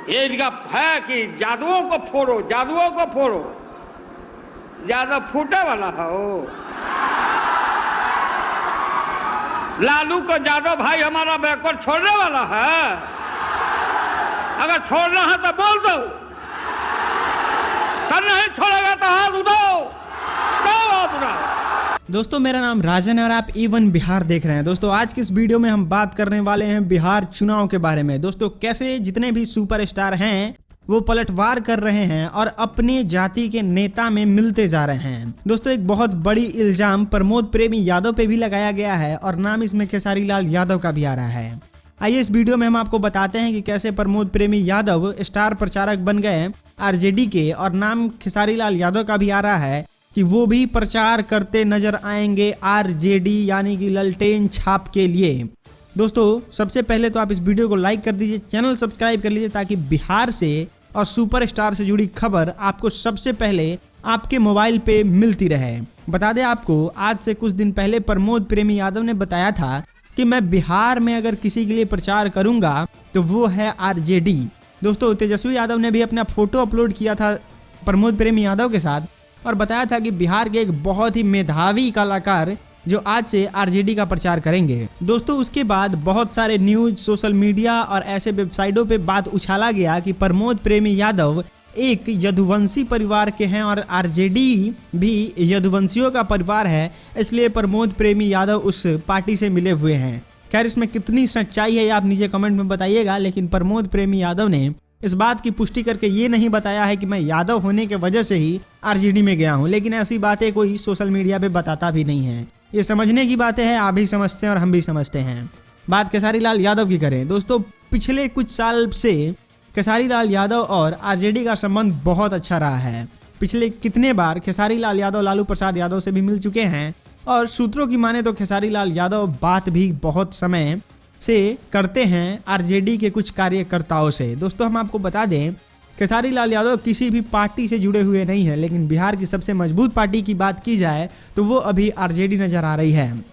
ये गप है कि जादुओं को फोड़ो, जादुओं को फोड़ो, जादू फूटे वाला है वो। लालू को जादव भाई हमारा बैकवर्ड छोड़ने वाला है। अगर छोड़ना है तो बोल दो, तो नहीं छोड़ेगा तो हाथ उठाओ, हाथ उठाओ। दोस्तों मेरा नाम राजन है और आप इवन बिहार देख रहे हैं। दोस्तों आज की इस वीडियो में हम बात करने वाले हैं बिहार चुनाव के बारे में। दोस्तों कैसे जितने भी सुपरस्टार हैं वो पलटवार कर रहे हैं और अपने जाति के नेता में मिलते जा रहे हैं। दोस्तों एक बहुत बड़ी इल्जाम प्रमोद प्रेमी यादव पे भी लगाया गया है और नाम इसमें खेसारी लाल यादव का भी आ रहा है। आइए इस वीडियो में हम आपको बताते हैं कि कैसे प्रमोद प्रेमी यादव स्टार प्रचारक बन गए आरजेडी के और नाम खेसारी लाल यादव का भी आ रहा है कि वो भी प्रचार करते नजर आएंगे आरजेडी यानी कि ललटेन छाप के लिए। दोस्तों सबसे पहले तो आप इस वीडियो को लाइक कर दीजिए, चैनल सब्सक्राइब कर लीजिए ताकि बिहार से और सुपरस्टार से जुड़ी खबर आपको सबसे पहले आपके मोबाइल पे मिलती रहे। बता दें आपको आज से कुछ दिन पहले प्रमोद प्रेमी यादव ने बताया था कि मैं बिहार में अगर किसी के लिए प्रचार करूंगा तो वो है आरजेडी। दोस्तों तेजस्वी यादव ने भी अपना फोटो अपलोड किया था प्रमोद प्रेमी यादव के साथ और बताया था कि बिहार के एक बहुत ही मेधावी कलाकार जो आज से आरजेडी का प्रचार करेंगे। दोस्तों उसके बाद बहुत सारे न्यूज, सोशल मीडिया और ऐसे वेबसाइटों पे बात उछाला गया कि प्रमोद प्रेमी यादव एक यदुवंशी परिवार के हैं और आरजेडी भी यदुवंशियों का परिवार है, इसलिए प्रमोद प्रेमी यादव उस पार्टी से मिले हुए हैं। खैर इसमें कितनी सच्चाई है आप नीचे कमेंट में बताइएगा, लेकिन प्रमोद प्रेमी यादव ने इस बात की पुष्टि करके ये नहीं बताया है कि मैं यादव होने के वजह से ही आरजेडी में गया हूँ, लेकिन ऐसी बातें कोई सोशल मीडिया पे बताता भी नहीं है। ये समझने की बातें हैं, आप भी समझते हैं और हम भी समझते हैं। बात खेसारी लाल यादव की करें दोस्तों, पिछले कुछ साल से खेसारी लाल यादव और आरजेडी का संबंध बहुत अच्छा रहा है। पिछले कितने बार खेसारी लाल यादव लालू प्रसाद यादव से भी मिल चुके हैं और सूत्रों की माने तो खेसारी लाल यादव बात भी बहुत समय से करते हैं आरजेडी के कुछ कार्यकर्ताओं से। दोस्तों हम आपको बता दें खेसारी लाल यादव किसी भी पार्टी से जुड़े हुए नहीं है, लेकिन बिहार की सबसे मजबूत पार्टी की बात की जाए तो वो अभी आरजेडी नजर आ रही है।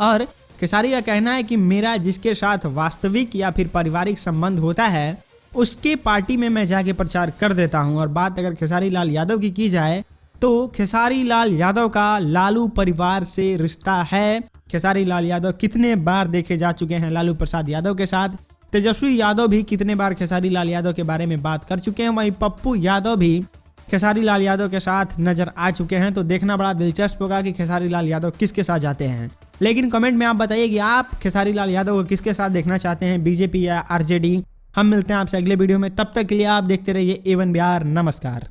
और खेसारी का कहना है कि मेरा जिसके साथ वास्तविक या फिर पारिवारिक संबंध होता है उसके पार्टी में मैं जाके प्रचार कर देता हूं। और बात अगर खेसारी लाल यादव की जाए तो खेसारी लाल यादव का लालू परिवार से रिश्ता है। खेसारी लाल यादव कितने बार देखे जा चुके हैं लालू प्रसाद यादव के साथ, तेजस्वी यादव भी कितने बार खेसारी लाल यादव के बारे में बात कर चुके हैं, वहीं पप्पू यादव भी खेसारी लाल यादव के साथ नजर आ चुके हैं। तो देखना बड़ा दिलचस्प होगा कि खेसारी लाल यादव किसके साथ जाते हैं। लेकिन कमेंट में आप बताइए कि आप खेसारी लाल यादव को किसके साथ देखना चाहते हैं, बीजेपी या आरजेडी। हम मिलते हैं आपसे अगले वीडियो में, तब तक के लिए आप देखते रहिए A1 बिहार। नमस्कार।